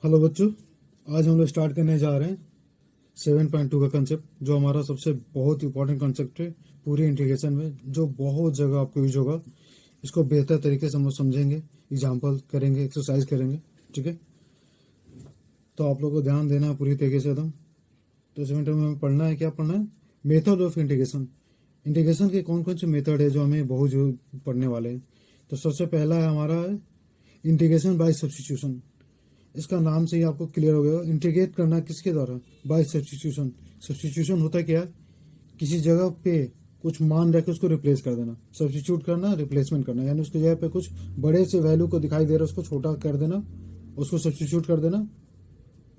Hello बच्चों, आज हम लोग स्टार्ट करने जा रहे हैं 7.2 का कंसेप्ट, जो हमारा सबसे बहुत इंपॉर्टेंट कंसेप्ट है पूरी इंटीग्रेशन में, जो बहुत जगह आपको यूज होगा। इसको बेहतर तरीके से हम लोग समझेंगे, एग्जाम्पल करेंगे, एक्सरसाइज करेंगे। ठीक है, तो आप लोग को ध्यान देना है पूरी तरीके से एकदम। तो 7 में हमें पढ़ना है, क्या पढ़ना है? Method of integration. इंटीग्रेशन के कौन कौन से मेथड है जो हमें बहुत जो पढ़ने वाले हैं। तो सबसे पहला है हमारा इंटीग्रेशन बाय सब्स्टिट्यूशन। इसका नाम से ही आपको क्लियर हो गया, इंटीग्रेट करना किसके द्वारा? Bye substitution. सब्स्टिट्यूशन होता है क्या? किसी जगह पे कुछ मान रख के उसको रिप्लेस कर देना। सब्स्टिट्यूट करना, रिप्लेसमेंट करना, यानी उसकी जगह पे कुछ बड़े से वैल्यू को दिखाई दे रहा है उसको छोटा कर देना, उसको सब्स्टिट्यूट कर देना।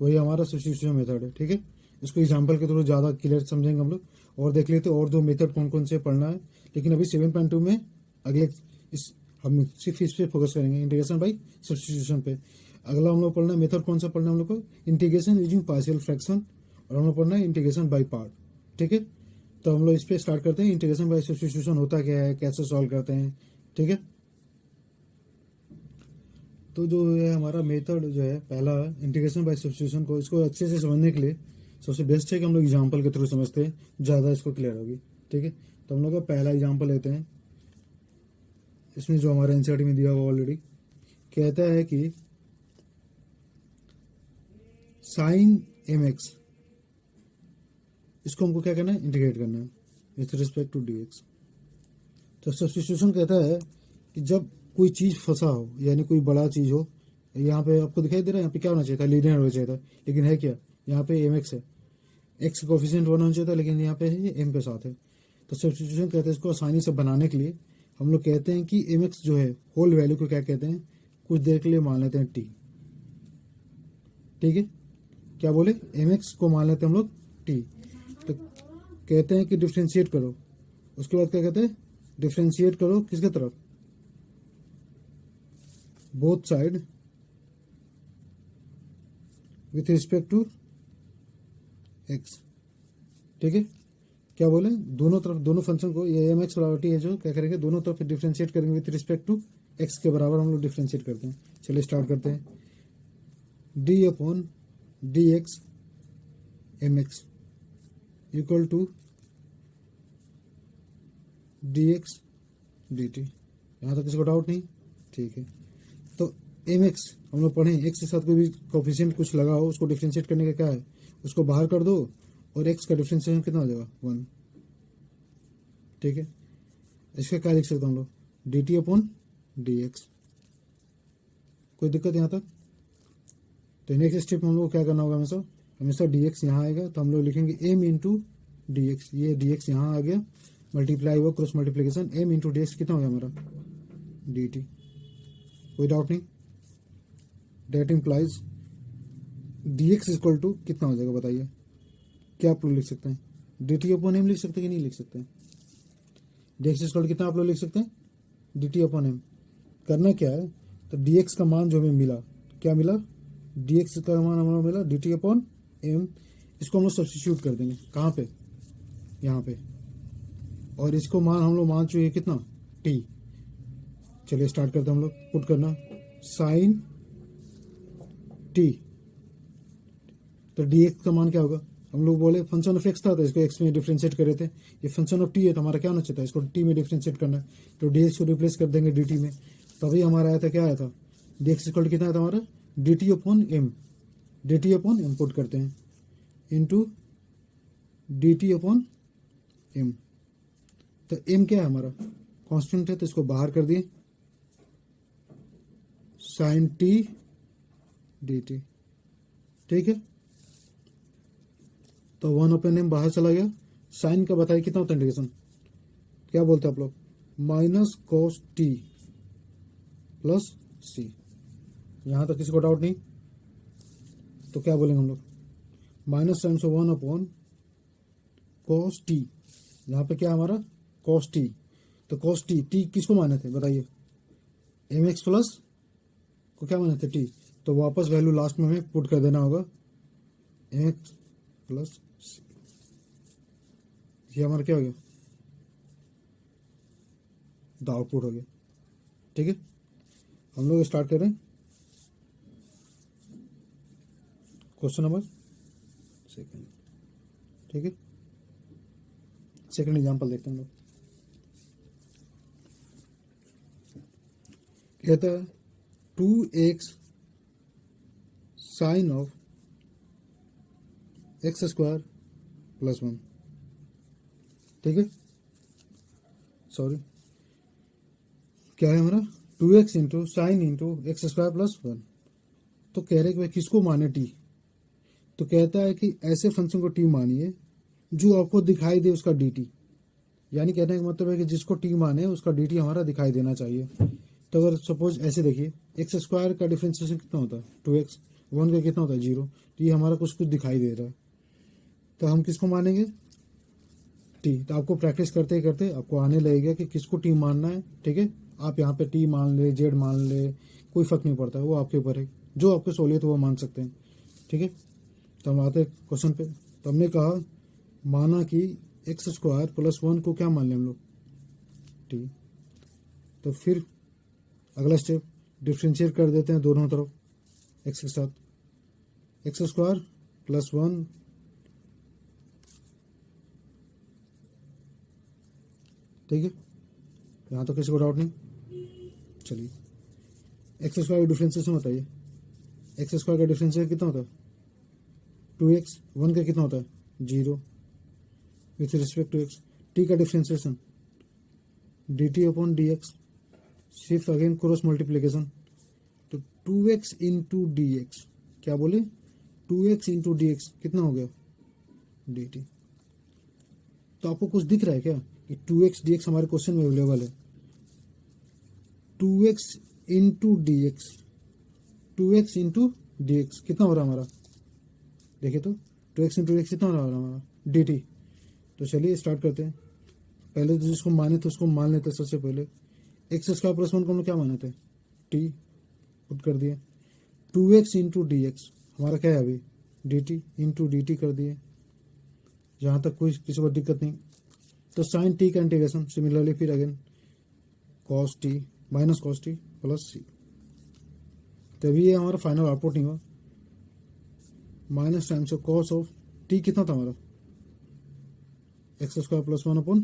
वही हमारा सब्स्टिट्यूशन मेथड है। ठीक है, इसको एग्जाम्पल के थ्रू ज़्यादा क्लियर समझेंगे हम लोग, और देख लेते और दो मेथड कौन कौन से पढ़ना है। लेकिन अभी 7.2 में अगले इस हम सिर्फ इस पे फोकस करेंगे, इंटीग्रेशन बाई सब्स्टिट्यूशन पे। अगला हम लोग पढ़ना है मेथड कौन सा पढ़ना है हम लोग को? इंटीग्रेशन यूजिंग पार्शियल फ्रैक्शन, और हम लोग पढ़ना है इंटीग्रेशन बाई पार्ट। ठीक है, तो हम लोग इस पे स्टार्ट करते हैं। इंटीग्रेशन बाई सब्स्टिट्यूशन होता क्या है, कैसे सॉल्व करते हैं। ठीक है, तो जो है हमारा मेथड जो है पहला इंटीग्रेशन बाय सब्स्टिट्यूशन को, इसको अच्छे से समझने के लिए सबसे बेस्ट है कि हम लोग एग्जाम्पल के थ्रू समझते हैं, ज़्यादा इसको क्लियर होगी। ठीक है, तो हम लोग का पहला एग्जाम्पल लेते हैं। इसमें जो हमारे एनसीईआरटी में दिया हुआ ऑलरेडी कहता है कि साइन एम एक्स, इसको हमको क्या करना है? इंटीग्रेट करना है with respect to D x. तो सब्स्टिट्यूशन कहता है कि जब कोई चीज़ फंसा हो, यानी कोई बड़ा चीज़ हो, यहाँ पे आपको दिखाई दे रहा है, यहाँ पे क्या होना चाहिए था? लीनियर होना चाहिए था, लेकिन है क्या? यहाँ पे एम एक्स है, एक्स कोफिशिएंट होना चाहिए था, लेकिन यहाँ पे है एम के साथ है। तो सब्स्टिट्यूशन कहते हैं इसको आसानी से बनाने के लिए हम लोग कहते हैं कि एम एक्स जो है होल वैल्यू को क्या कहते हैं? कुछ देर के लिए मान लेते हैं टी। ठीक है, क्या बोले? एम एक्स को मान लेते हैं हम लोग टी। तो कहते हैं कि डिफ्रेंशिएट करो। उसके बाद क्या कहते हैं? डिफ्रेंशिएट करो किसके तरफ? Both side with respect to X. ठीक है, क्या बोले? दोनों तरफ, दोनों फंक्शन को, ये एम एक्स बराबर टी है, जो क्या करेंगे? दोनों तरफ डिफ्रेंशिएट करेंगे विथ रिस्पेक्ट टू एक्स के बराबर हम लोग डिफ्रेंशिएट करते हैं। चलिए स्टार्ट करते हैं। D upon D X M X equal to D X D T. यहाँ तक किसी को डाउट नहीं? ठीक है, तो एम एक्स हम लोग पढ़े, एक्स के साथ कोई भी कोफिशिएंट कुछ लगा हो, उसको डिफ्रेंशिएट करने का क्या है? उसको बाहर कर दो, और एक्स का डिफ्रेंशिएशन कितना हो जाएगा? 1। ठीक है, इसका क्या लिख सकते हैं हम लोग? D T upon D x. कोई दिक्कत यहाँ तक? तो नेक्स्ट स्टेप में हम लोग क्या करना होगा? हमेशा हमेशा डी एक्स यहाँ आएगा, तो हम लोग लिखेंगे एम इंटू डी एक्स। ये डी एक्स यहाँ आ गया, मल्टीप्लाई हुआ, cross multiplication, M into D x कितना हो गया हमारा? D T. कोई डाउट नहीं? That implies D x equal to कितना हो जाएगा बताइए? क्या आप लोग लिख सकते हैं? डी टी अपॉन एम लिख सकते हैं कि नहीं लिख सकते हैं? डी एक्स इक्वल कितना आप लोग लिख सकते हैं? D T upon M. करना क्या है? तो डी एक्स का मान जो हमें मिला, क्या मिला? डी एक्स का मान हमारा मिला डी टी अपॉन एम। इसको हम लोग सब्स्टिट्यूट कर देंगे, कहाँ पे? यहाँ पे। और इसको मान हम लोग मान चुके कितना? टी। चलिए स्टार्ट करते हैं हम लोग पुट करना। साइन टी, तो डी एक्स का मान क्या होगा? हम लोग बोले फंक्शन ऑफ एक्स था, तो इसको एक्स में डिफ्रेंशिएट कर रहे थे। ये फंक्शन ऑफ टी है, तो हमारा क्या होना चाहिए था? इसको टी में डिफ्रेंशिएट करना है, तो डी एक्स को रिप्लेस कर देंगे डी टी में। तभी हमारा आया था, क्या आया था? डी एक्स इक्वल कितना आया था हमारा? D T upon M. D T upon M put करते हैं, into D T upon M. तो एम क्या है हमारा? कांस्टेंट है, तो इसको बाहर कर दिए, साइन टी डी टी। ठीक है, तो 1/m बाहर चला गया। साइन का बताइए कितना होता है इंटीग्रेशन? क्या बोलते हैं आप लोग? माइनस कॉस टी प्लस सी। यहां तक किसी को डाउट नहीं? तो क्या बोलेंगे हम लोग? माइनस साइन से 1 कॉस टी। यहाँ पे क्या हमारा? Cos T. तो कॉस टी, टी किसको माने थे बताइए? एम एक्स प्लस को क्या माने थे? टी। तो वापस वैल्यू लास्ट में हमें पुट कर देना होगा, एम एक्स प्लस सी। ये हमारा क्या हो गया? द आउटपुट हो गया। ठीक है, हम लोग स्टार्ट करें। क्वेश्चन नंबर सेकंड, ठीक है। सेकंड एग्जांपल देखते हैं हम लोग। कहता है 2x sine of x square plus 1, ठीक है। सॉरी, क्या है हमारा 2x into sine into x square plus 1। तो कह रहे कि भाई किसको माने t, तो कहता है कि ऐसे फंक्शन को t मानिए जो आपको दिखाई दे उसका dt, यानी कहने का मतलब है कि जिसको t माने उसका dt हमारा दिखाई देना चाहिए। तो अगर सपोज ऐसे देखिए, एक्स स्क्वायर का डिफरेंशिएशन कितना होता है 2x, 1 का कितना होता है 0, तो ये हमारा कुछ दिखाई दे रहा है, तो हम किसको मानेंगे t। तो आपको प्रैक्टिस करते करते आपको आने लगेगा कि किसको t मानना है, ठीक है। आप यहाँ पे t मान ले, z मान ले, कोई फर्क नहीं पड़ता, वो आपके ऊपर है, जो आपको सहूलियत वो मान सकते हैं, ठीक है। तो हम आते हैं क्वेश्चन पे। तो हमने कहा माना कि एक्स स्क्वायर प्लस 1 को क्या मान लें हम लोग t। तो फिर अगला स्टेप डिफ्रेंशिएट कर देते हैं दोनों तरफ एक्स के साथ, एक्स स्क्वायर प्लस 1 ठीक है। यहाँ तो किसी को डाउट नहीं। चलिए एक्स स्क्वायर का डिफ्रेंशिएशन बताइए, एक्स स्क्वायर का डिफ्रेंशिएशन कितना होता है 2x, 1 का कितना होता है 0 with respect to x. T का डिफ्रेंशिएशन dt अपॉन dx, सिर्फ अगेन क्रॉस मल्टीप्लीकेशन, तो 2x इंटू डी एक्स, क्या बोले 2x इंटू डी एक्स कितना हो गया dt। तो आपको कुछ दिख रहा है क्या कि 2x dx हमारे क्वेश्चन में अवेलेबल है। 2x into D x, 2x into D x कितना हो रहा है हमारा, देखिए तो 2x इंटू डी एक्स कितना हो रहा है हमारा dt। तो चलिए स्टार्ट करते हैं। पहले तो जिसको माने थे उसको मान लेते हैं। सबसे पहले एक्स स्क्वायर प्लस 1 को हम लोग क्या माने थे t, पुट कर दिए। 2x इंटू डी एक्स हमारा क्या है अभी dt इंटू डी टी कर दिए, जहाँ तक कोई किसी को दिक्कत नहीं। तो साइन t का इंटीग्रेशन सिमिलरली फिर again cos t minus cos t plus c, तभी ये हमारा फाइनल आउटपुट नहीं हुआ। Minus times of cos of t कितना था हमारा x square plus 1 upon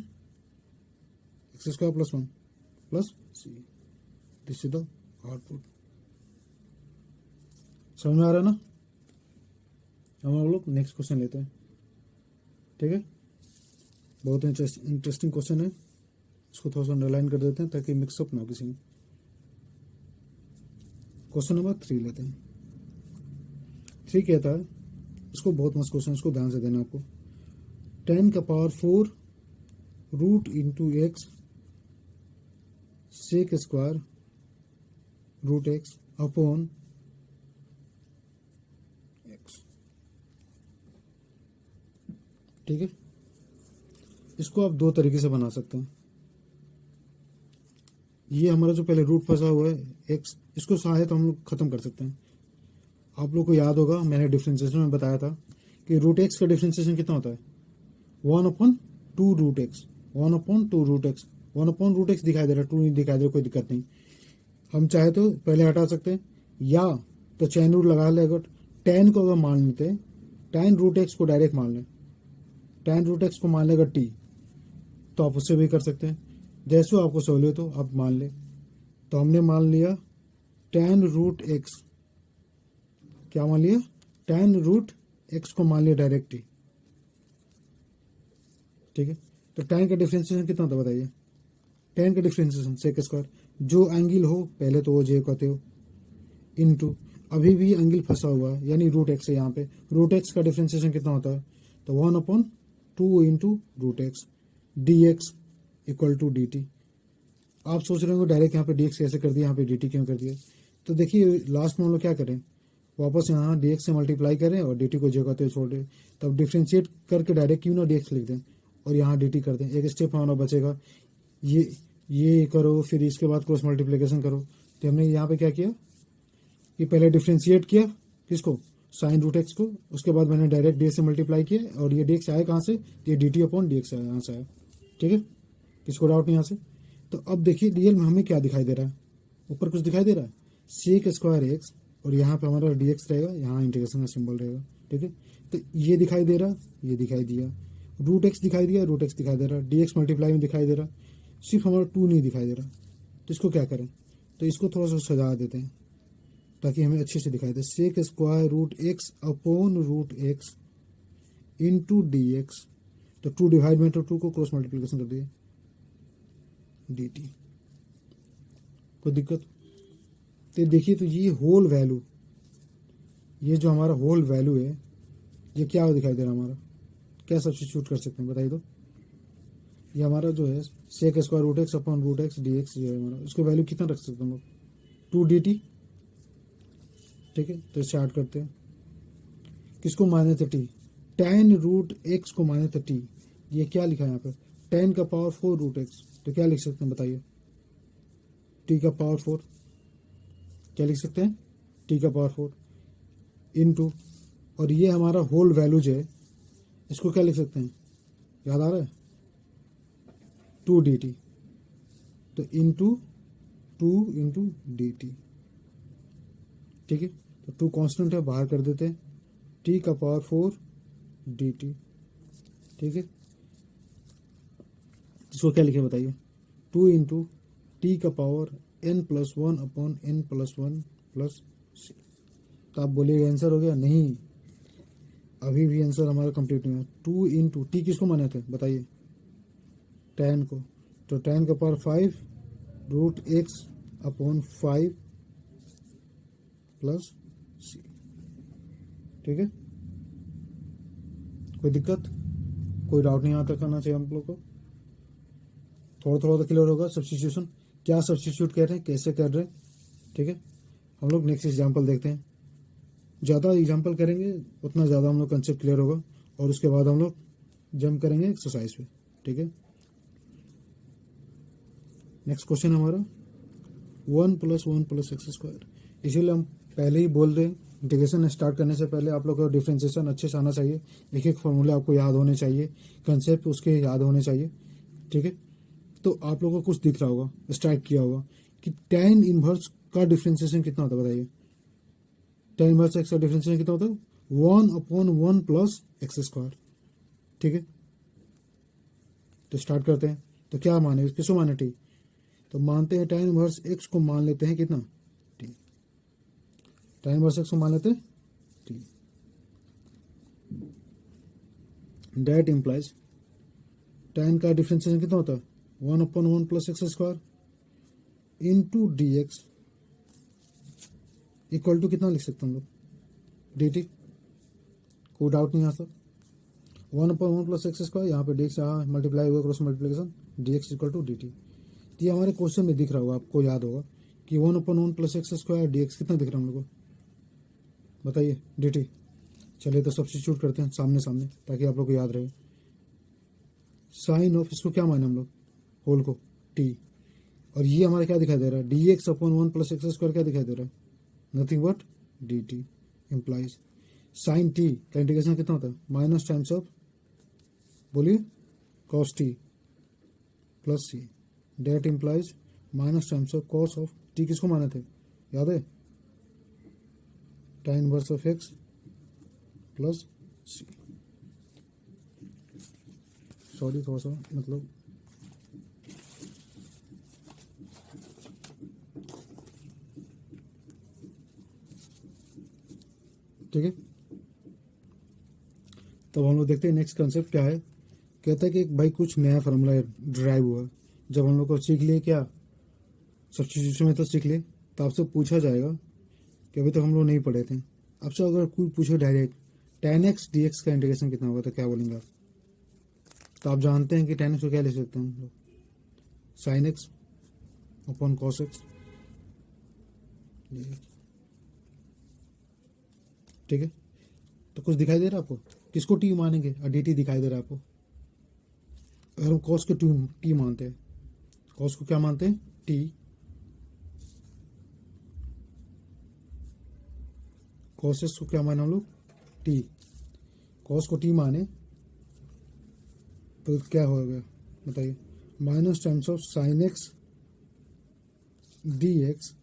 x square plus 1 plus c, this is the output. समझ में आ रहा है ना। हम लोग नेक्स्ट क्वेश्चन लेते हैं, ठीक है। बहुत इंटरेस्टिंग क्वेश्चन है, इसको थोड़ा सा अंडरलाइन कर देते हैं ताकि मिक्सअप ना हो किसी में। क्वेश्चन नंबर 3 लेते हैं। 3 कहता है, इसको बहुत मस्त क्वेश्चन, इसको ध्यान से देना आपको। 10 का power 4 root into x sec square root x upon x, ठीक है। इसको आप दो तरीके से बना सकते हैं। ये हमारा जो पहले रूट फंसा हुआ है एक्स, इसको चाहे तो हम लोग खत्म कर सकते हैं। आप लोग को याद होगा मैंने डिफरेंशिएशन में बताया था कि रूट एक्स का डिफरेंशिएशन कितना होता है 1 upon 2 root x, 1 upon 2 root x. 1 upon root x दिखाई दे रहा है, 2 नहीं दिखाई दे रहा, कोई दिक्कत नहीं। हम चाहे तो पहले हटा सकते हैं, या तो चैन रूल लगा ले। अगर tan को अगर मान लेते हैं, tan रूट एक्स को डायरेक्ट मान लें, tan रूट एक्स को मान लेगा t, तो आप उससे भी कर सकते हैं, जैसे आपको सहूलियत हो आप मान ले। तो हमने मान लिया tan रूट एक्स, क्या मान लिया tan रूट एक्स को मान लिया डायरेक्ट t, ठीक है। तो tan का डिफरेंशिएशन कितना होता है बताइए, tan का डिफरेंशिएशन सेक स्क्वायर, जो एंगल हो पहले तो वो जे कहते हो, इनटू अभी भी एंगल फंसा हुआ है यानी रूट एक्स है। यहाँ पे रूट एक्स का डिफरेंशिएशन कितना होता है, तो 1 upon 2 into root x d x equal to d t. आप सोच रहे हो डायरेक्ट यहाँ पे डी एक्स कैसे कर दिया, यहाँ पे डी टी क्यों कर दिया। तो देखिए लास्ट में हम लोग क्या करें, वापस यहाँ डी एक्स से मल्टीप्लाई करें और डी टी को जे कहते छोड़ दें। तब डिफ्रेंशिएट करके डायरेक्ट क्यों ना डी एक्स लिख दें और यहाँ डी टी कर दें, एक स्टेप हमारा बचेगा। ये करो फिर इसके बाद क्रॉस मल्टीप्लिकेशन करो। तो हमने यहाँ पे क्या किया कि पहले डिफ्रेंशिएट किया किसको, साइन रूट एक्स को, उसके बाद मैंने डायरेक्ट डी एक्स से मल्टीप्लाई किया और ये डी एक्स आया कहाँ से, ये D T upon D x आया, यहाँ से आया, ठीक है। किसको डाउट नहीं यहाँ से। तो अब देखिए रियल में हमें क्या दिखाई दे रहा है, ऊपर कुछ दिखाई दे रहा है सेक स्क्वायर एक्स और यहाँ पे हमारा डी एक्स रहेगा, यहाँ इंटीग्रेशन का सिंबल रहेगा। ठीक है, तो ये दिखाई दे रहा, ये दिखाई दिया, रूट एक्स दिखाई दिया, रूट एक्स दिखाई दे रहा, डी एक्स मल्टीप्लाई में दिखाई दे रहा, सिर्फ हमारा 2 नहीं दिखाई दे रहा। तो इसको क्या करें, तो इसको थोड़ा सा सजा देते हैं ताकि हमें अच्छे से दिखाई दे। Sec square root x upon root x into D x, तो 2 डिवाइड में तो 2 को क्रॉस मल्टीप्लिकेशन कर दिए डी टी। कोई दिक्कत? तो देखिए, तो ये होल वैल्यू, ये जो हमारा होल वैल्यू है, ये क्या दिखाई दे रहा है हमारा, क्या सब्स्टिट्यूट कर सकते हैं बताइए तो। ये हमारा जो है sec square root x upon root x d x जो है हमारा, उसको वैल्यू कितना रख सकते हैं हम लोग, 2 डी टी। ठीक है, तो स्टार्ट करते हैं। किसको माने थे टी, टेन रूट एक्स को माने थे टी। ये क्या लिखा है यहाँ पे, 10 का पावर 4 रूट एक्स, तो क्या लिख सकते हैं बताइए, टी का पावर 4, क्या लिख सकते हैं, टी का पावर 4 इनटू, और ये हमारा होल वैल्यू जो है इसको क्या लिख सकते हैं, याद आ रहा है, 2 डी टी, तो इंटू 2 इंटू डी टी। ठीक है, तो 2 कांस्टेंट है, बाहर कर देते हैं, टी का पावर 4 डी टी। ठीक है, इसको क्या लिखे बताइए, 2 इंटू टी का power n+1 upon n+1 plus C. तो आप बोलिएगा आंसर हो गया, नहीं, अभी भी आंसर हमारा कंप्लीट नहीं हुआ। 2 इंटू टी किसको माने थे बताइए, 10 को, तो 10 का power 5 root x upon 5 plus C. ठीक है, कोई दिक्कत, कोई डाउट नहीं आता करना चाहिए हम लोग को, थोड़ा थोड़ा तो क्लियर होगा। सब्स्टिट्यूशन क्या सब्स्टिट्यूट कर रहे हैं, कैसे कर रहे हैं। ठीक है, हम लोग नेक्स्ट एग्जाम्पल देखते हैं। ज़्यादा एग्जाम्पल करेंगे उतना ज़्यादा हम लोग कंसेप्ट क्लियर होगा, और उसके बाद हम लोग जंप करेंगे एक्सरसाइज पे। ठीक है, नेक्स्ट क्वेश्चन हमारा 1 + 1 + x²। इसीलिए हम पहले ही बोल रहे हैं, इंटीग्रेशन स्टार्ट करने से पहले आप लोग को डिफ्रेंशिएशन अच्छे से आना चाहिए, एक एक फॉर्मूले आपको याद होने चाहिए, कंसेप्ट उसके याद होने चाहिए। ठीक है, तो आप लोगों को कुछ दिख रहा होगा, स्टार्ट किया होगा कि tan इनवर्स का डिफ्रेंशिएशन कितना होता है बताइए, tan इनवर्स एक्स का डिफ्रेंशिएशन कितना होता है, 1/1 + x²। ठीक है, तो स्टार्ट करते हैं। तो क्या माने, किसको माने टी, तो मानते हैं tan इनवर्स एक्स को मान लेते हैं कितना, टी, tan इनवर्स एक्स को मान लेते हैं टी। दैट इम्प्लाइज tan का डिफ्रेंशिएशन कितना होता है, 1/1 + x² into D x equal to कितना लिख सकते हैं हम लोग, डी टी। कोई डाउट नहीं आता, 1/1 + x², यहाँ पे डी एक्स यहाँ मल्टीप्लाई हुआ, cross multiplication, d x equal to d t. ये हमारे क्वेश्चन में दिख रहा होगा, आपको याद होगा कि 1/1 + x² डी एक्स कितना दिख रहा है हम लोग को बताइए, डी टी। चलिए तो सब्स्टिट्यूट करते हैं सामने सामने ताकि आप लोग को याद रहे। साइन ऑफ, इसको क्या माने हम लोग, होल को टी, और ये हमारा क्या दिखाई दे रहा है, dx/1 + x² क्या दिखाई दे रहा है, nothing but d t. Implies sine t का इंटीग्रेशन कितना होता है, माइनस टाइम्स ऑफ, बोलिए, cos t plus c. That implies minus times of cos of t. किसको माने थे, याद है, tan inverse of x plus c. Sorry थोड़ा सा मतलब ठीक है। तब हम लोग देखते हैं नेक्स्ट कंसेप्ट क्या है। कहता है कि भाई कुछ नया फार्मूला ड्राइव हुआ, जब हम लोग को सीख लिए क्या, सब्स्टिट्यूशन में तो सीख लिए, तो आपसे पूछा जाएगा कि अभी तक हम लोग नहीं पढ़े थे, आपसे अगर कोई पूछे डायरेक्ट tan x dx का इंटीग्रेशन कितना होगा तो क्या बोलेंगे आप। तो आप जानते हैं कि tan x को क्या ले सकते हैं हम लोग, sin x upon cos x। ठीक है, तो कुछ दिखाई दे रहा है आपको, किसको टी मानेंगे, और डी टी दिखाई दे रहा है आपको। अगर हम कॉस को टी मानते हैं, कॉस को क्या मानते हैं, टी, कॉस एक्स को क्या माने हम लोग, टी, कॉस को टी माने तो क्या हो गया बताइए, minus times of sine x d x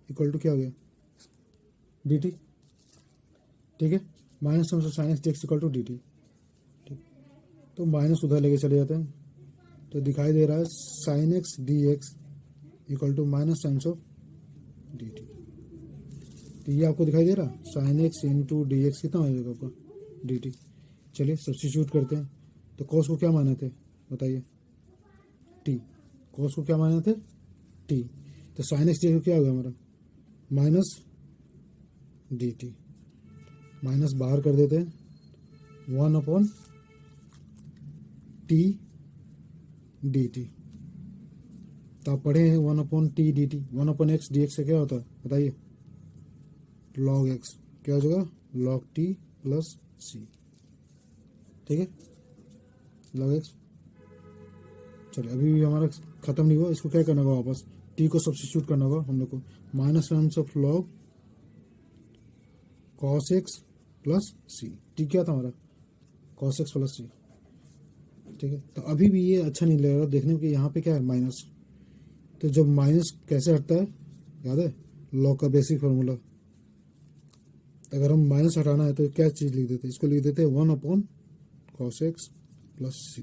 equal to क्या हो गया, डी टी, ठीक है। Minus times of sine x d x equal to d t, तो माइनस उधर लेके चले जाते हैं, तो दिखाई दे रहा है sine x d x equal to minus times of d t. तो ये आपको दिखाई दे रहा sine x into D x कितना हो जाएगा आपका डी टी। चलिए सब्स्टिट्यूट करते हैं। तो कॉस को क्या माने थे बताइए, टी। कॉस को क्या माने थे, टी। तो साइन एक्स डी एक्स क्या हो गया हमारा माइनस डी टी, माइनस बाहर कर देते हैं, 1/टी डी टी। तो आप पढ़े हैं 1/टी डी टी, 1/एक्स डी एक्स से क्या होता है बताइए, लॉग एक्स। क्या हो जाएगा लॉग टी प्लस सी, ठीक है, लॉग एक्स। चलिए अभी भी हमारा खत्म नहीं हुआ, इसको क्या करना होगा वापस, टी को सब्स्टिट्यूट करना होगा हम लोग को, minus terms of log cos x plus c. T क्या था हमारा कॉस एक्स प्लस सी, ठीक है। तो अभी भी ये अच्छा नहीं लग रहा देखने में कि यहाँ पे क्या है माइनस। तो जब माइनस कैसे हटता है याद है, लॉग का बेसिक फार्मूला। अगर हम माइनस हटाना है तो क्या चीज़ लिख देते हैं, इसको लिख देते हैं 1/cos x प्लस सी।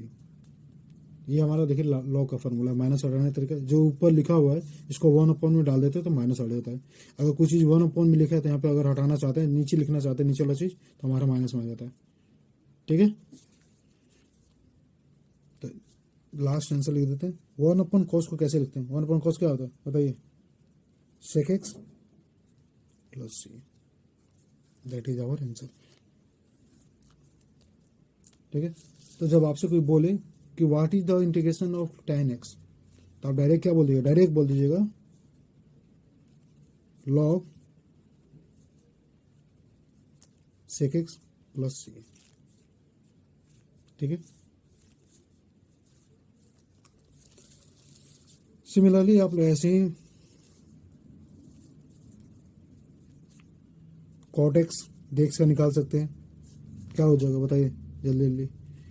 ये हमारा देखिए लॉग का फार्मूला है, माइनस हटाने का तरीका। जो ऊपर लिखा हुआ है इसको 1/, में डाल देते हैं तो माइनस हट जाता है। अगर कुछ चीज़ 1/, में लिखा है तो यहाँ पे अगर हटाना चाहते हैं, नीचे लिखना चाहते हैं नीचे वाला चीज़, तो हमारा माइनस में आ जाता है, ठीक है। तो लास्ट आंसर लिख देते हैं। 1/cos को कैसे लिखते हैं, 1/cos क्या होता है बताइए, sec x plus c, that is our answer, ठीक है। तो जब आपसे कोई बोले कि what is the integration of tan x, तो आप डायरेक्ट क्या बोल दीजिएगा, डायरेक्ट बोल दीजिएगा log sec x plus C, ठीक है। सिमिलरली आप ऐसे ही cot x dx का निकाल सकते हैं। क्या हो जाएगा बताइए जल्दी जल्दी,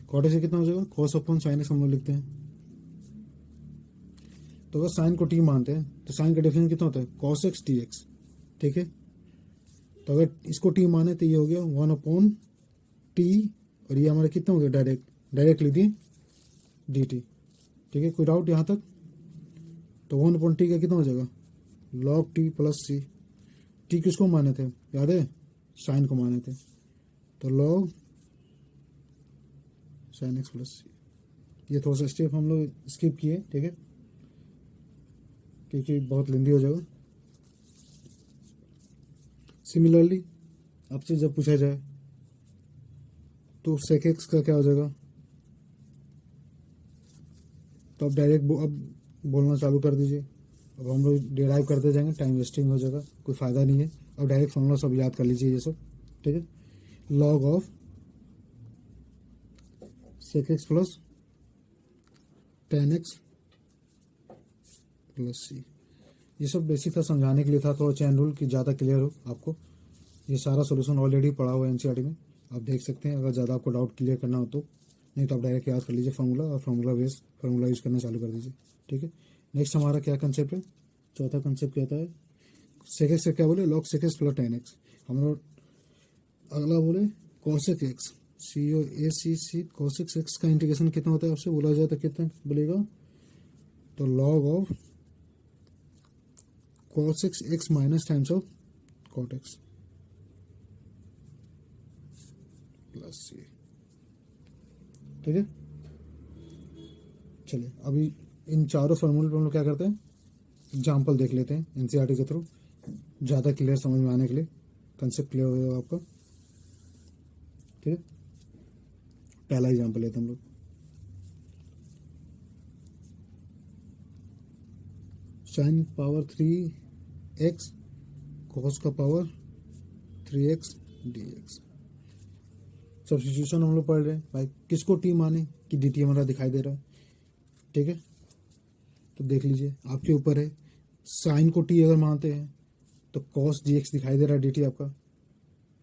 cot x से कितना हो जाएगा cos अपॉन साइन एक्स हम लोग लिखते हैं। तो अगर साइन को टी मानते हैं तो साइन का डिफरेंस कितना होता है cos x dx, ठीक है। तो अगर इसको टी माने तो ये हो गया 1/t, और ये हमारा कितना हो गया डायरेक्ट लिख दिए डी टी, ठीक है। कोई डाउट यहाँ तक, तो 1/t का कितना हो जाएगा log t plus c. T किसको माने थे याद है, साइन को माने थे, तो log sign x plus C. ये थोड़ा सा स्टेप हम लोग स्किप किए, ठीक है, क्योंकि बहुत लेंदी हो जाएगा। सिमिलरली आपसे जब पूछा जाए तो sec x का क्या हो जाएगा, तो आप डायरेक्ट अब बोलना चालू कर दीजिए। अब हम लोग डिराइव करते जाएंगे, टाइम वेस्टिंग हो जाएगा, कोई फ़ायदा नहीं है। अब डायरेक्ट फॉर्मूला सब याद कर लीजिए ये सब, ठीक है। Log of sec x plus tan x plus C. ये सब बेसिक था, समझाने के लिए था, थोड़ा चैन रूल की ज़्यादा क्लियर हो आपको। ये सारा सोल्यूशन ऑलरेडी पढ़ा हुआ है एनसीईआरटी में, आप देख सकते हैं। अगर ज़्यादा आपको डाउट क्लियर करना हो तो, नहीं तो आप डायरेक्ट याद कर लीजिए फार्मूला, और फार्मूला बेस फार्मूला यूज़ करना चालू कर दीजिए, ठीक है। नेक्स्ट हमारा क्या कंसेप्ट है, चौथा कंसेप्ट कहता है sec x से क्या बोले log sec x plus tan x। हम लोग अगला बोले cosec x, COSEC cosec x का इंटीग्रेशन कितना होता है आपसे बोला जाए तो कितना बोलेगा, तो log of cosec x minus times of cot x plus C, ठीक है। चलिए अभी इन चारों फार्मूले पर हम लोग क्या करते हैं, एग्जाम्पल देख लेते हैं एनसीईआरटी के थ्रू, ज़्यादा क्लियर समझ में आने के लिए, कंसेप्ट क्लियर हो जाएगा आपका, ठीक है। पहला एग्जाम्पल लेते हैं हम लोग, साइन पावर 3x कॉस का पावर 3x dx। सब्स्टिट्यूशन हम लोग पढ़ रहे हैं भाई, किसको टी माने कि डी टी हमारा दिखाई दे रहा है, ठीक है। तो देख लीजिए आपके ऊपर है, साइन को टी अगर मानते हैं तो कॉस डी एक्स दिखाई दे रहा है डी टी आपका,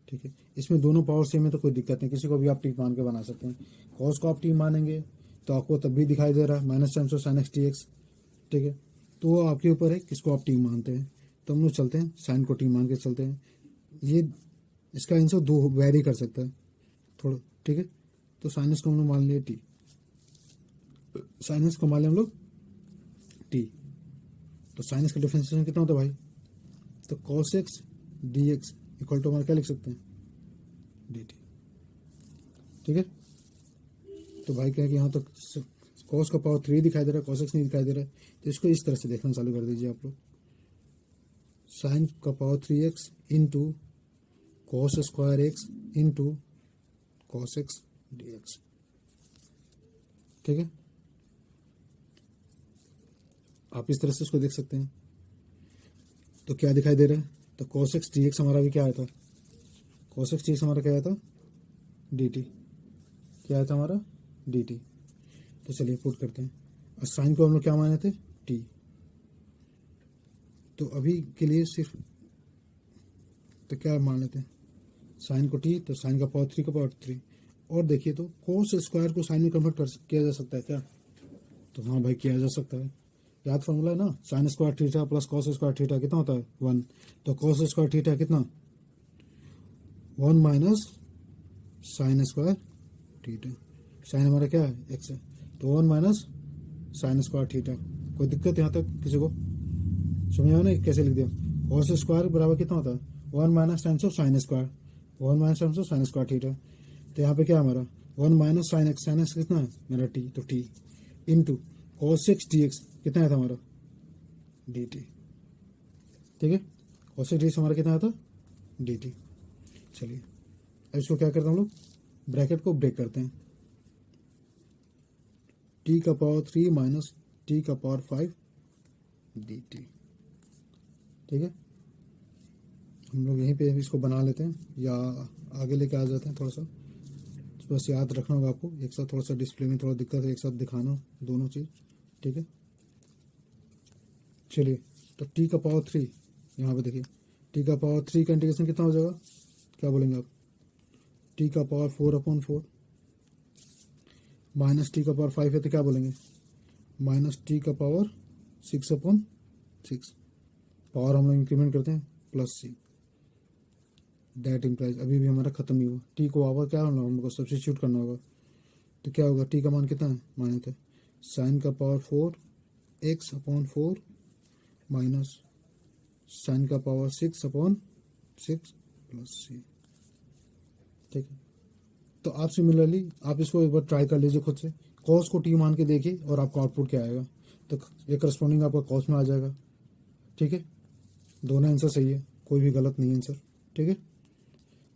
ठीक है। इसमें दोनों पावर सेम है तो कोई दिक्कत नहीं, किसी को भी आप टी मान के बना सकते हैं। कॉस को आप टी मानेंगे तो आपको तब भी दिखाई दे रहा है minus times of sine x d x, ठीक है। तो वो आपके ऊपर है किसको आप टी मानते हैं। तो हम लोग चलते हैं साइन को टी मान के चलते हैं, ये इसका आंसर दो वेरी कर सकता है थोड़ा, ठीक है। तो साइनस को हमने मान लिया टी, साइनस को मान लिया हम लोग टी। तो साइनस का डिफरेंशिएशन कितना होता है भाई, तो cos x dx equal to हमारा क्या लिख सकते हैं, dt, ठीक है। तो भाई क्या है कि यहाँ तक cos का पावर 3 दिखाई दे रहा है, cos x नहीं दिखाई दे रहा है, तो इसको इस तरह से देखना चालू कर दीजिए आप लोग। साइन का power 3x into cos square x into cos x dx, ठीक है। आप इस तरह से इसको देख सकते हैं। तो क्या दिखाई दे रहा है, तो cos x dx हमारा भी क्या आया था, cos x dx हमारा क्या आया था, dt, क्या आया था हमारा dt। तो चलिए पुट करते हैं। और साइन को हम लोग क्या माने थे, t। तो अभी के लिए सिर्फ तो क्या मान लेते हैं, साइन को t, तो साइन का पावर 3 का पावर 3। और देखिए तो cos स्क्वायर को साइन में कन्वर्ट किया जा सकता है क्या, तो हाँ भाई किया जा सकता है। याद फॉर्मूला है ना, sign square theta plus cos square theta कितना होता है 1। तो कॉस स्क्वायर थीटा कितना 1 minus sine square theta, sine हमारा क्या है एक्स है, तो 1 माइनस साइन स्क्वायर थीटा। कोई दिक्कत यहाँ तक किसी को समझ में ना कैसे लिख दिया। कॉस स्क्वायर बराबर कितना होता है 1 minus times of sine square, 1 minus times of sign square theta. तो यहाँ पे क्या हमारा 1 minus sine x, sine x कितना है मेरा टी, तो T into cos x d x कितना आया था हमारा डी टी, ठीक है। कॉस एक्स डी एक्स हमारा कितना आया था डी टी। चलिए अब इसको क्या करते हैं हम लोग, ब्रैकेट को ब्रेक करते हैं, टी का पावर 3 माइनस टी का पावर 5 डी टी, ठीक है। हम लोग यहीं पे इसको बना लेते हैं या आगे लेके आ जाते हैं थोड़ा सा, बस याद रखना होगा आपको। एक साथ थोड़ा सा डिस्प्ले में थोड़ा दिक्कत है, एक साथ दिखाना दोनों चीज़, ठीक है। चलिए तो टी का पावर 3 यहाँ पे देखिए, टी का पावर 3 का इंटीग्रेशन कितना हो जाएगा, क्या बोलेंगे आप, टी का पावर 4/4 माइनस टी का पावर 5 है तो क्या बोलेंगे माइनस टी का पावर 6/6। पावर हम लोग इंक्रीमेंट करते हैं प्लस सी, दैट इम्प्लाइज अभी भी हमारा खत्म नहीं हुआ। टी को आवर क्या होना, हमको सब्स्टिट्यूट करना होगा। तो क्या होगा, टी का मान कितना है माने थे साइन का पावर 4x/4 माइनस साइन का पावर 6/6 प्लस सी, ठीक है। तो आप सिमिलरली आप इसको एक बार ट्राई कर लीजिए खुद से, कॉस को टी मान के देखिए और आपका आउटपुट क्या आएगा। तो ये करस्पॉन्डिंग आपका कॉस में आ जाएगा, ठीक है। दोनों आंसर सही है, कोई भी गलत नहीं है आंसर, ठीक है।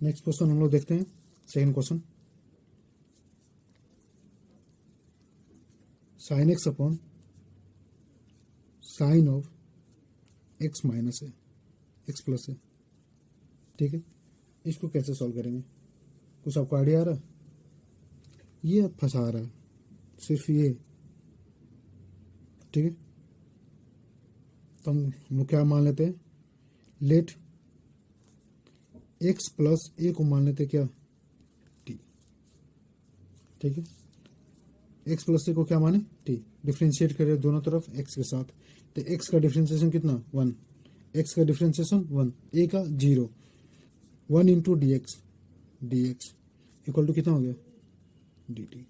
नेक्स्ट क्वेश्चन हम लोग देखते हैं, second question, sine x upon sine of x minus है एक्स प्लस है, ठीक है। इसको कैसे सॉल्व करेंगे, कुछ आपको आइडिया आ रहा है, ये अब फंसा रहा है सिर्फ ये, ठीक है। तो हम लोग क्या मान लेते हैं, लेट एक्स प्लस ए को मान लेते क्या टी, ठीक है। एक्स प्लस ए को क्या माने टी, डिफ्रेंशिएट करें दोनों तरफ एक्स के साथ, तो एक्स का डिफ्रेंशिएशन कितना 1, एक्स का डिफ्रेंशिएशन 1, ए का 0, 1 into D x equal to कितना हो गया डी टी।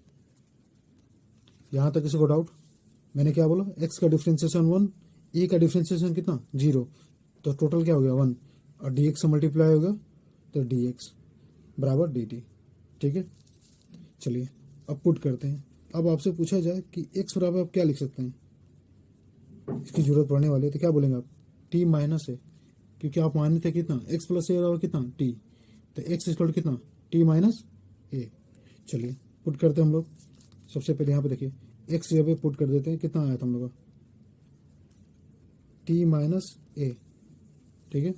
यहाँ तक किसी को डाउट, मैंने क्या बोला, एक्स का डिफ्रेंशिएशन 1, ए का डिफ्रेंशिएशन कितना 0, तो टोटल क्या हो गया 1, और डी एक्स से मल्टीप्लाई होगा तो डी एक्स बराबर डी टी, ठीक है। चलिए अब पुट करते हैं। अब आपसे पूछा जाए कि x बराबर आप क्या लिख सकते हैं, इसकी जरूरत पड़ने वाली है, तो क्या बोलेंगे आप t माइनस है, क्योंकि आप माने थे कितना x प्लस ए बराबर कितना t, तो x इक्वल कितना t माइनस ए। चलिए पुट करते हैं हम लोग। सबसे पहले यहाँ पे देखिए x जगह पुट कर देते हैं, कितना आया था हम लोग का t माइनस ए, ठीक है।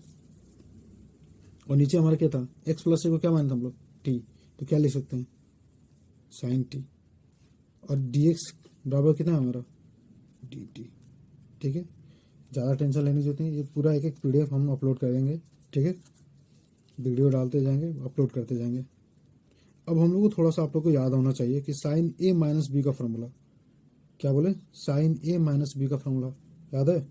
और नीचे हमारा क्या था x प्लस ए को क्या माना था हम लोग t, तो क्या लिख सकते हैं साइन टी, और डी एक्स बराबर कितना है हमारा डी टी, ठीक है। ज़्यादा टेंशन लेने की जरूरत नहीं, ये पूरा एक PDF हम अपलोड करेंगे, ठीक है। वीडियो डालते जाएंगे, अपलोड करते जाएंगे। अब हम लोग को थोड़ा सा आप लोग को याद होना चाहिए कि साइन ए माइनस बी का फॉर्मूला, क्या बोले साइन ए माइनस बी का फॉर्मूला याद है,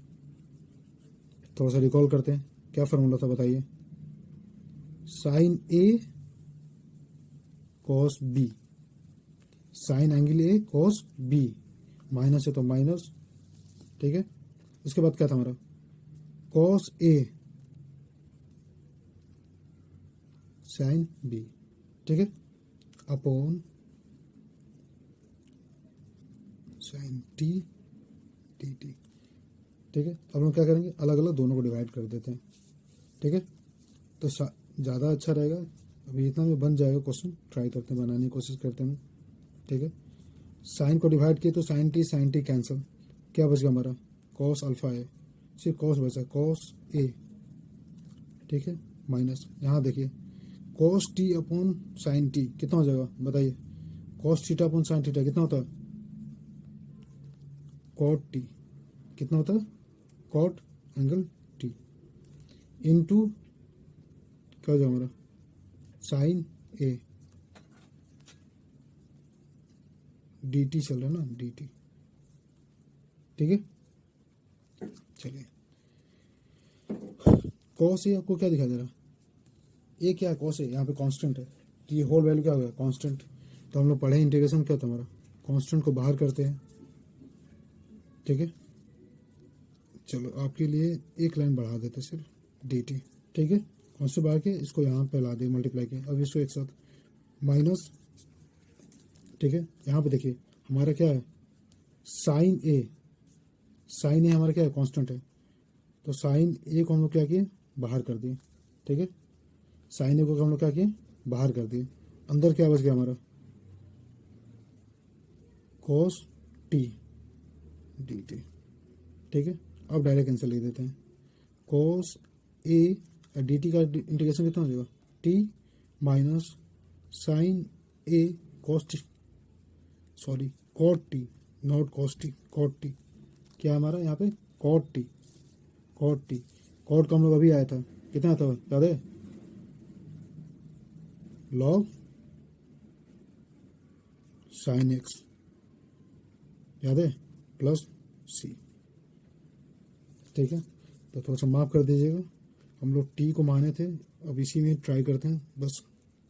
थोड़ा सा रिकॉल करते हैं, क्या फॉर्मूला था बताइए, sine a cos b, sine angle a cos b, minus है तो माइनस, ठीक है। उसके बाद क्या था हमारा, कॉस ए साइन बी, ठीक है, upon sine T D t, ठीक है। अब हम क्या करेंगे, अलग अलग दोनों को डिवाइड कर देते हैं, ठीक है। तो ज़्यादा अच्छा रहेगा, अभी इतना में बन जाएगा क्वेश्चन, ट्राई करते हैं, बनाने की कोशिश करते हैं, ठीक है। साइन को डिवाइड किए तो साइन टी कैंसिल, क्या बच गया हमारा, कॉस अल्फा ए, सिर्फ कॉस बचा, कॉस ए, ठीक है, माइनस यहाँ देखिए cos T upon sine T कितना हो जाएगा बताइए, cos theta upon sine theta कितना होता है, कॉट टी, कितना होता है, कॉट एंगल टी, इनटू क्या हो जाएगा हमारा, साइन ए डी टी चल रहा है ना, डी टी, ठीक है। चलिए कॉस ए आपको क्या दिखा दे रहा है, ये क्या है, कॉस ए यहाँ पे कांस्टेंट है, तो ये होल वैल्यू क्या हो गया, कांस्टेंट। तो हम लोग पढ़े इंटीग्रेशन क्या था हमारा, कांस्टेंट को बाहर करते हैं, ठीक है। चलो आपके लिए एक लाइन बढ़ा देते सिर्फ, डी टी, ठीक है, कांस्टेंट बाहर के इसको यहाँ पे ला दे मल्टीप्लाई के, अब इसको एक साथ माइनस, ठीक है। यहाँ पे देखिए हमारा क्या है, साइन ए हमारा क्या है, कांस्टेंट है, तो साइन ए को हम लोग क्या किए, बाहर कर दिए, ठीक है। साइन ए को हम लोग क्या किए, बाहर कर दिए, अंदर क्या बच गया हमारा, कॉस टी डी टी, ठीक है। अब डायरेक्ट आंसर लिख देते हैं, कॉस ए डी टी का इंटीग्रेशन कितना हो जाएगा, t minus sine a cos t, sorry cot t, not cos t, cot t, क्या हमारा यहाँ पे cot t, cot t, cot का हम लोग अभी आया था, कितना था याद है, लॉग साइन एक्स, याद है, प्लस सी, ठीक है। तो थोड़ा सा माफ कर दीजिएगा, हम लोग टी को माने थे, अब इसी में ट्राई करते हैं, बस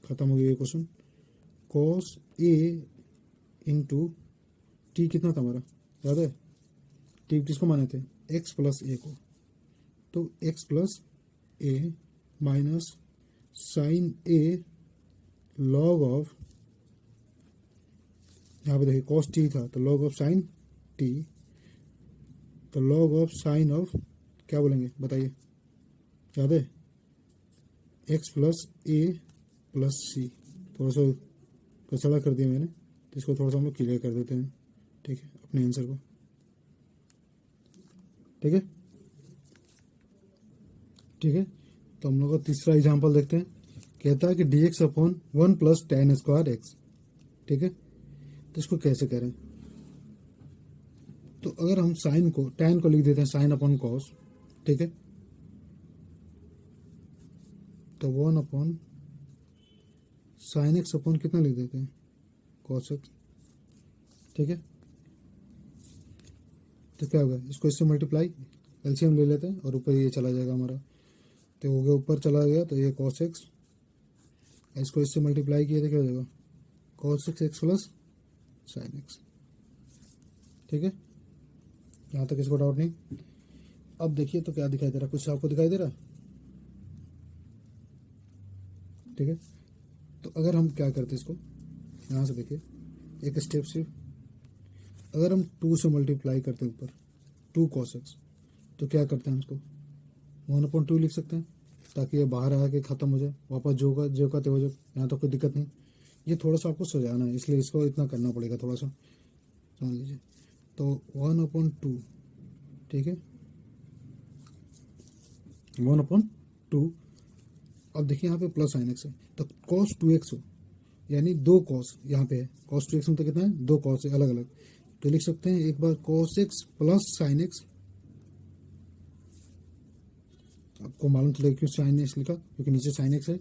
खत्म हो गया ये question. Cos A into T कितना था हमारा, याद है, टी किसको माने थे, एक्स प्लस ए को, तो x plus a minus sine a log of, यहाँ पे देखिए कॉस टी था तो लॉग ऑफ साइन टी, तो लॉग ऑफ साइन ऑफ क्या बोलेंगे बताइए, याद है, x plus a plus c, थोड़ा सा कचड़ा कर दिया मैंने, तो इसको थोड़ा सा हम लोग क्लियर कर देते हैं, ठीक है, अपने आंसर को, ठीक है, ठीक है। तो हम लोग का तीसरा एग्जाम्पल देखते हैं, कहता है कि D x upon 1 plus ten square x, ठीक है। तो इसको कैसे करें, तो अगर हम साइन को, टैन को लिख देते हैं साइन अपॉन कॉस, ठीक है, तो 1 अपॉन साइन एक्स अपॉन कितना लिख देते हैं, कॉस एक्स, ठीक है। तो क्या होगा, इसको इससे मल्टीप्लाई एलसीएम ले लेते हैं और ऊपर ये चला जाएगा हमारा, तो हो गया ऊपर चला गया, तो ये कॉस एक्स, इसको इससे मल्टीप्लाई किया तो क्या हो जाएगा, cos x x plus sine x, ठीक है। यहाँ तक इसको डाउट नहीं। अब देखिए तो क्या दिखाई दे रहा है, कुछ आपको दिखाई दे रहा है, ठीक है। तो अगर हम क्या करते इसको, यहाँ से देखिए एक स्टेप सिर्फ, अगर हम 2 से मल्टीप्लाई करते हैं ऊपर 2 cos x, तो क्या करते हैं उसको 1/2 लिख सकते हैं, ताकि ये बाहर आके ख़त्म हो जाए, वापस जो का हो जाए, यहाँ तो कोई दिक्कत नहीं। ये थोड़ा सा आपको सजाना है, इसलिए इसको इतना करना पड़ेगा, थोड़ा सा समझ लीजिए। तो 1/2, ठीक है, 1/2। अब देखिए यहाँ पे प्लस साइन एक्स है, तो cos 2x हो, यानी 2 cos यहाँ पे है, cos 2x में तो कितना है, 2 cos है अलग अलग, तो लिख सकते हैं एक बार cos x plus sine x, आपको मालूम चलेगा क्यों साइन एक्स लिखा, क्योंकि नीचे साइन एक्स है,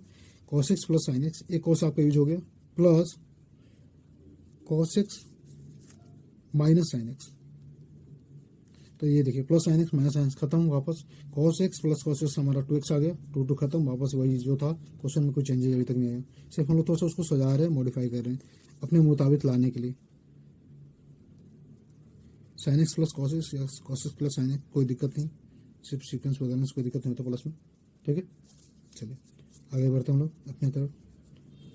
cos x plus sine x, एक cos आपका यूज हो गया, plus cos x minus sine x, तो ये देखिए plus sine x minus sine x खत्म, वापस cos x plus cos x हमारा 2x आ गया, 2 खत्म, वापस वही जो था क्वेश्चन में कोई चेंजेस अभी तक नहीं आया, सिर्फ हम लोग थोड़ा सा उसको सजा रहे हैं, मॉडिफाई कर रहे हैं अपने मुताबिक लाने के लिए। Sine x plus cos x या cos x plus sine x कोई दिक्कत नहीं, सिर्फ सीक्वेंस बदलने से कोई दिक्कत नहीं होता प्लस में। ठीक है, चलिए आगे बढ़ते हैं हम लोग अपनी तरफ।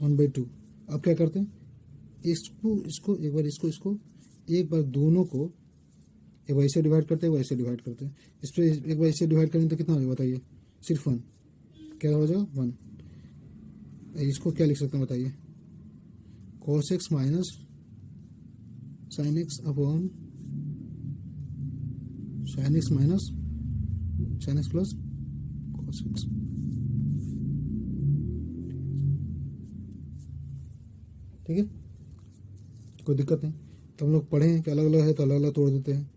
1/2 अब क्या करते हैं, इसको एक बार इसको एक बार दोनों को एक बार इसे डिवाइड करते हैं, एक बार इसे डिवाइड करते हैं। इस पर एक बार इसे डिवाइड करेंगे तो कितना हो जाएगा बताइए, सिर्फ 1, क्या हो जाएगा 1। इसको क्या लिख सकते हैं बताइए, cos x minus sine x upon sine x minus sign x plus cos x। ठीक है, कोई दिक्कत नहीं। तो हम लोग पढ़े हैं कि अलग अलग है तो अलग अलग तोड़ देते हैं।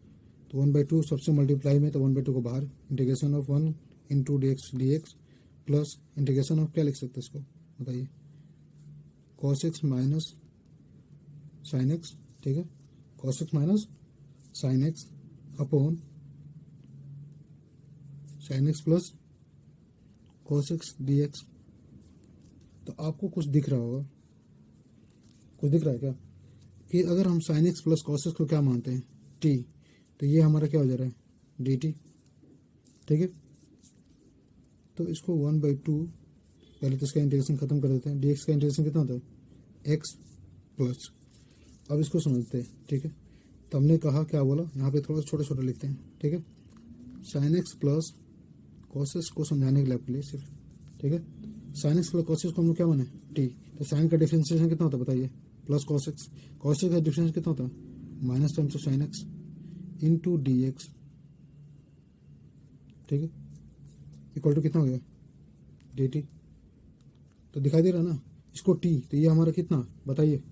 तो 1/2 सबसे मल्टीप्लाई में, तो 1/2 को बाहर, integration of 1 into dx plus integration of क्या लिख सकते हैं इसको बताइए, cos x minus sine x. ठीक है, cos x minus sine x upon sine x plus cos x dx। तो आपको कुछ दिख रहा होगा, कुछ दिख रहा है क्या, कि अगर हम sign x plus cos x को क्या मानते हैं t, तो ये हमारा क्या हो जा रहा है dt। ठीक है, तो इसको 1/2 पहले तो इसका इंटीग्रेशन खत्म कर देते हैं, dx का इंटीग्रेशन कितना होता है x प्लस। अब इसको समझते हैं। ठीक है, तो हमने कहा क्या बोला, यहाँ पे थोड़ा छोटे छोटे लिखते हैं। ठीक है, sine x plus cos x को समझाने के लिए आपके लिए सिर्फ। ठीक है, sine x plus cos x को हम लोग क्या माने t, तो साइन का डिफरेंशिएशन कितना होता है बताइए, plus cos x, cos x का डिफरेंस कितना होता है minus times of sine x into D x. ठीक है, इक्वल टू कितना हो गया डी टी। तो दिखाई दे रहा ना इसको t, तो ये हमारा कितना बताइए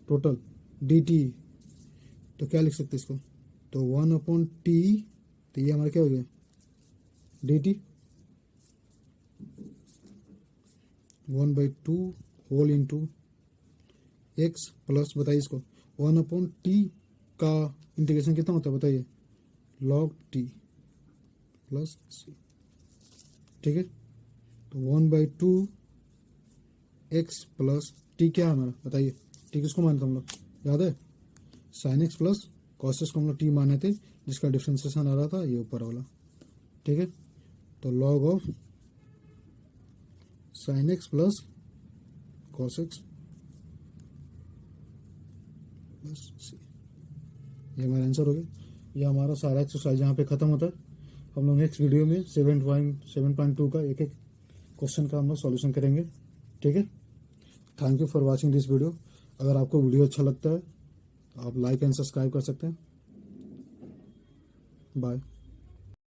टोटल डी टी। तो क्या लिख सकते इसको, तो 1/t, तो ये हमारा क्या हो गया d t 1/2 whole into x plus बताइए इसको 1/t का इंटीग्रेशन कितना होता है बताइए, log t प्लस c। ठीक है, तो 1/2 एक्स प्लस टी क्या है हमारा बताइए, टी किसको मानते हम लोग याद है, sine x plus cos x को हम लोग टी माने थे, जिसका डिफ्रेंसिएशन आ रहा था ये ऊपर वाला। ठीक है, तो log of sine x plus cos x plus C, ये हमारा आंसर हो गया। ये हमारा सारा एक्सरसाइज यहाँ पे खत्म होता है। हम लोग नेक्स्ट वीडियो में 7.2 का एक एक क्वेश्चन का हम लोग सॉल्यूशन करेंगे। ठीक है, thank you for watching this video. अगर आपको वीडियो अच्छा लगता है तो आप लाइक एंड सब्सक्राइब कर सकते हैं। बाय।